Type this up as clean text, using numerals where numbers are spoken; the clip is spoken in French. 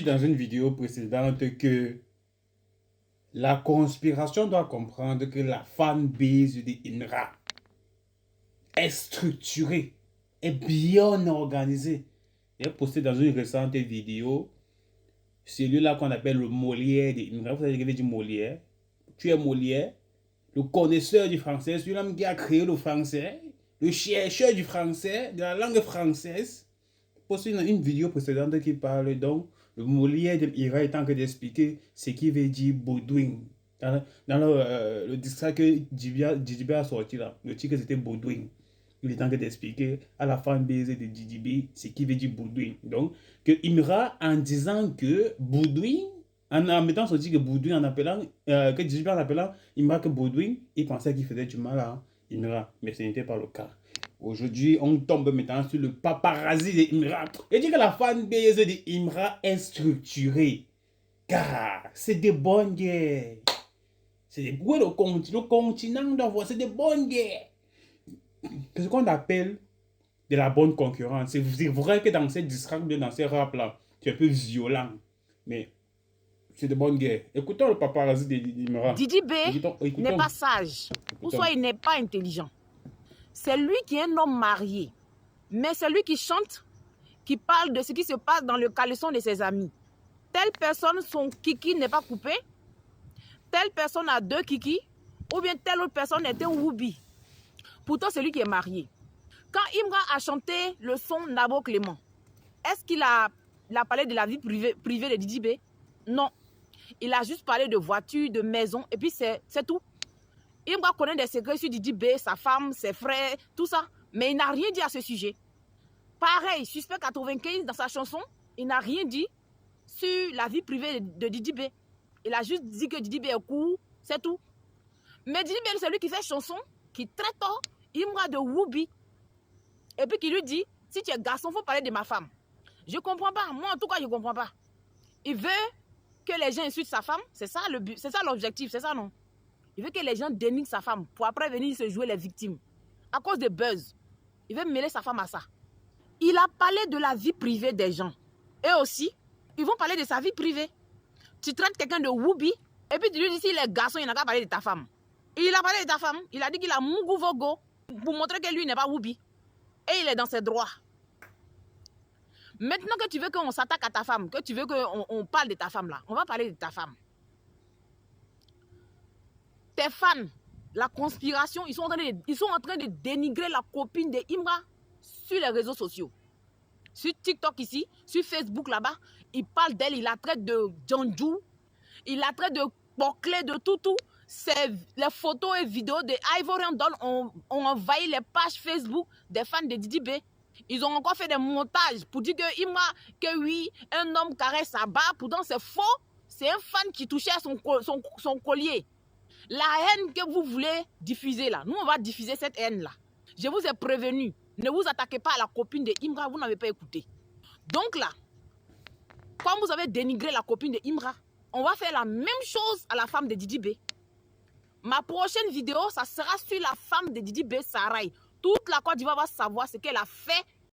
Dans une vidéo précédente que la conspiration doit comprendre que la fanbase de Imra est structurée, est bien organisée. J'ai posté dans une récente vidéo celui-là qu'on appelle le Molière de Imra. Vous savez ce que veut dire Molière? Tu es Molière, le connaisseur du français, celui-là qui a créé le français, le chercheur du français, de la langue française. J'ai posté une vidéo précédente qui parle donc le Molière de Ira est en train d'expliquer ce qui veut dire Baudouin. Dans le distract que Djibé a sorti là, le titre c'était Baudouin. Il est en train d'expliquer à la fanbase de Djibé ce qui veut dire Baudouin. Donc, que Imra, en disant que Baudouin, en mettant son titre Baudouin, en appelant, que Djibé en appelant Imra que Baudouin, il pensait qu'il faisait du mal à Imra, mais ce n'était pas le cas. Aujourd'hui, on tombe maintenant sur le paparazzi de Imra. Et dit que la fanbase de Imra est structurée. Car c'est des bonnes guerres. C'est des ouais, le continent doit voir, c'est des bonnes guerres. C'est ce qu'on appelle de la bonne concurrence. C'est vrai que dans cette distraction, dans ces rap-là, c'est un peu violent. Mais c'est de bonnes guerres. Écoutons le paparazzi d'Imra. Didi B n'est pas sage. Ou soit il n'est pas intelligent. C'est lui qui est un homme marié. Mais c'est lui qui chante, qui parle de ce qui se passe dans le caleçon de ses amis. Telle personne, son kiki n'est pas coupé. Telle personne a 2 kiki. Ou bien telle autre personne est un woubi. Pourtant, c'est lui qui est marié. Quand Imra a chanté le son Nabo Clément, est-ce qu'il a parlé de la vie privée de Didi B? Non. Il a juste parlé de voiture, de maison, et puis c'est tout. Imra connaît des secrets sur Didi B, sa femme, ses frères, tout ça. Mais il n'a rien dit à ce sujet. Pareil, Suspect 95, dans sa chanson, il n'a rien dit sur la vie privée de Didi B. Il a juste dit que Didi B est court, c'est tout. Mais Didi B, c'est celui qui fait chanson, qui traite Imra de Woubi. Et puis qui lui dit, si tu es garçon, il faut parler de ma femme. Je ne comprends pas. Moi, en tout cas, je ne comprends pas. Il veut que les gens insultent sa femme. C'est ça le but. C'est ça l'objectif. C'est ça, non? Il veut que les gens dénigrent sa femme pour après venir se jouer les victimes. À cause de buzz. Il veut mêler sa femme à ça. Il a parlé de la vie privée des gens. Et aussi, ils vont parler de sa vie privée. Tu traites quelqu'un de woubi, et puis tu lui dis, s'il est garçon, il n'a qu'à parler de ta femme. Et il a parlé de ta femme. Il a dit qu'il a Mungu Vogo pour montrer que lui n'est pas woubi. Et il est dans ses droits. Maintenant que tu veux qu'on s'attaque à ta femme, que tu veux qu'on parle de ta femme là, on va parler de ta femme. Tes fans, la conspiration, ils sont en train de dénigrer la copine de Imra sur les réseaux sociaux. Sur TikTok ici, sur Facebook là-bas, ils parlent d'elle, ils la traitent de Djanjou, ils la traitent de Boclé, de tout. Les photos et vidéos de Ivorian Doll ont envahi les pages Facebook des fans de Didi B. Ils ont encore fait des montages pour dire que oui, un homme caresse sa barbe. Pourtant, c'est faux. C'est un fan qui touchait son collier. La haine que vous voulez diffuser là, nous, on va diffuser cette haine-là. Je vous ai prévenu. Ne vous attaquez pas à la copine de Imra, vous n'avez pas écouté. Donc là, comme vous avez dénigré la copine de Imra, on va faire la même chose à la femme de Didi B. Ma prochaine vidéo, ça sera sur la femme de Didi B, Sarai. Toute la Côte d'Ivoire va savoir ce qu'elle a fait